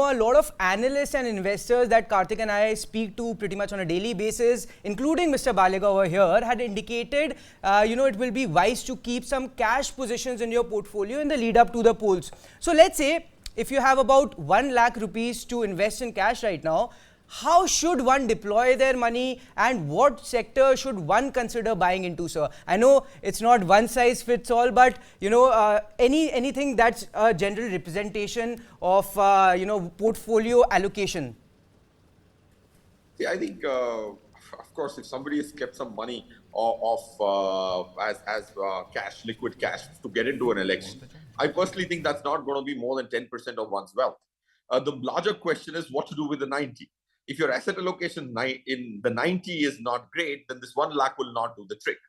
a lot of analysts and investors that Karthik and I speak to pretty much on a daily basis, including Mr. Balega over here, had indicated, it will be wise to keep some cash positions in your portfolio in the lead up to the polls. So let's say if you have about 1 lakh rupees to invest in cash right now, how should one deploy their money and what sector should one consider buying into, sir? I know it's not one size fits all, but anything that's a general representation of portfolio allocation. See, I think, of course, if somebody has kept some money as cash, liquid cash, to get into an election, I personally think that's not going to be more than 10% of one's wealth. The larger question is what to do with the 90. If your asset allocation in the 90 is not great, then this 1 lakh will not do the trick.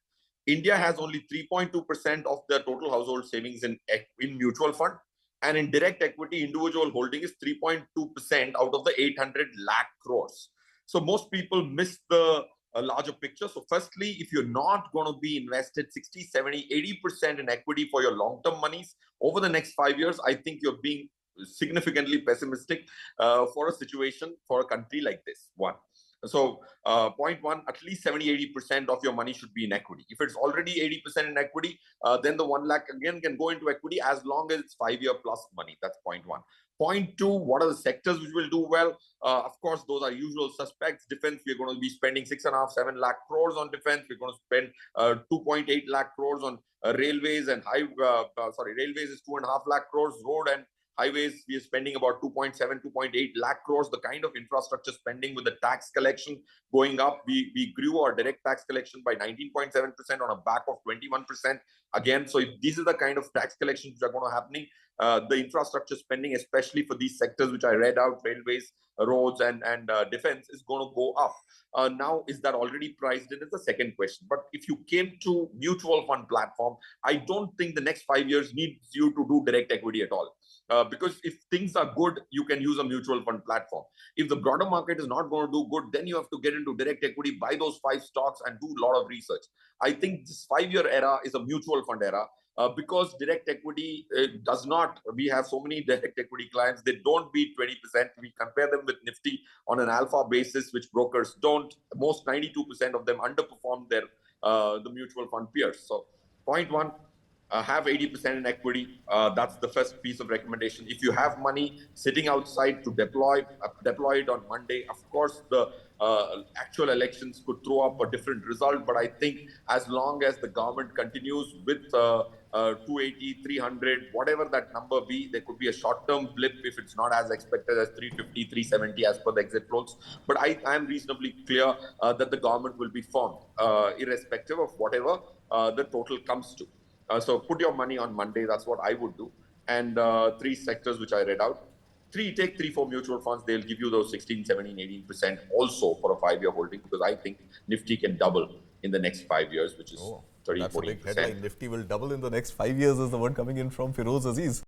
India has only 3.2% of the total household savings in mutual fund, and in direct equity, individual holding is 3.2% out of the 800 lakh crores. So most people miss the larger picture. So firstly, if you're not going to be invested 60, 70, 80% in equity for your long-term monies over the next 5 years, I think you're being significantly pessimistic for a situation for a country like this. One. So point one, at least 70-80% of your money should be in equity. If it's already 80% in equity, then the 1 lakh again can go into equity as long as it's 5-year plus money. That's point one. Point two, what are the sectors which will do well? Of course, those are usual suspects. Defense, we're going to be spending 6.5-7 lakh crores on defense. We're going to spend 2.8 lakh crores on railways and railways is 2.5 lakh crores. Road and highways, we are spending about 2.7-2.8 lakh crores. The kind of infrastructure spending with the tax collection going up, we grew our direct tax collection by 19.7% on a back of 21% again. So if these are the kind of tax collections which are going to happening, the infrastructure spending, especially for these sectors which I read out, railways, roads and defense, is going to go up. Now, is that already priced in is the second question. But if you came to mutual fund platform, I don't think the next 5 years needs you to do direct equity at all. Because if things are good, you can use a mutual fund platform. If the broader market is not going to do good, then you have to get into direct equity, buy those 5 stocks and do a lot of research. I think this 5-year era is a mutual fund era. Because direct equity does not, we have so many direct equity clients, they don't beat 20%. We compare them with Nifty on an alpha basis, which brokers don't. Most 92% of them underperform their the mutual fund peers. So point one, have 80% in equity. That's the first piece of recommendation. If you have money sitting outside to deploy it on Monday. Of course, the actual elections could throw up a different result, but I think as long as the government continues with 280, 300, whatever that number be, there could be a short-term blip if it's not as expected as 350, 370 as per the exit polls. But I am reasonably clear that the government will be formed, irrespective of whatever the total comes to. So put your money on Monday. That's what I would do. And 3 sectors which I read out. Take 3-4 mutual funds. They'll give you those 16, 17, 18% also for a 5-year holding, because I think Nifty can double in the next 5 years, which is 30, that's 40%. a big headline. Nifty will double in the next 5 years is the word coming in from Feroze Azeez.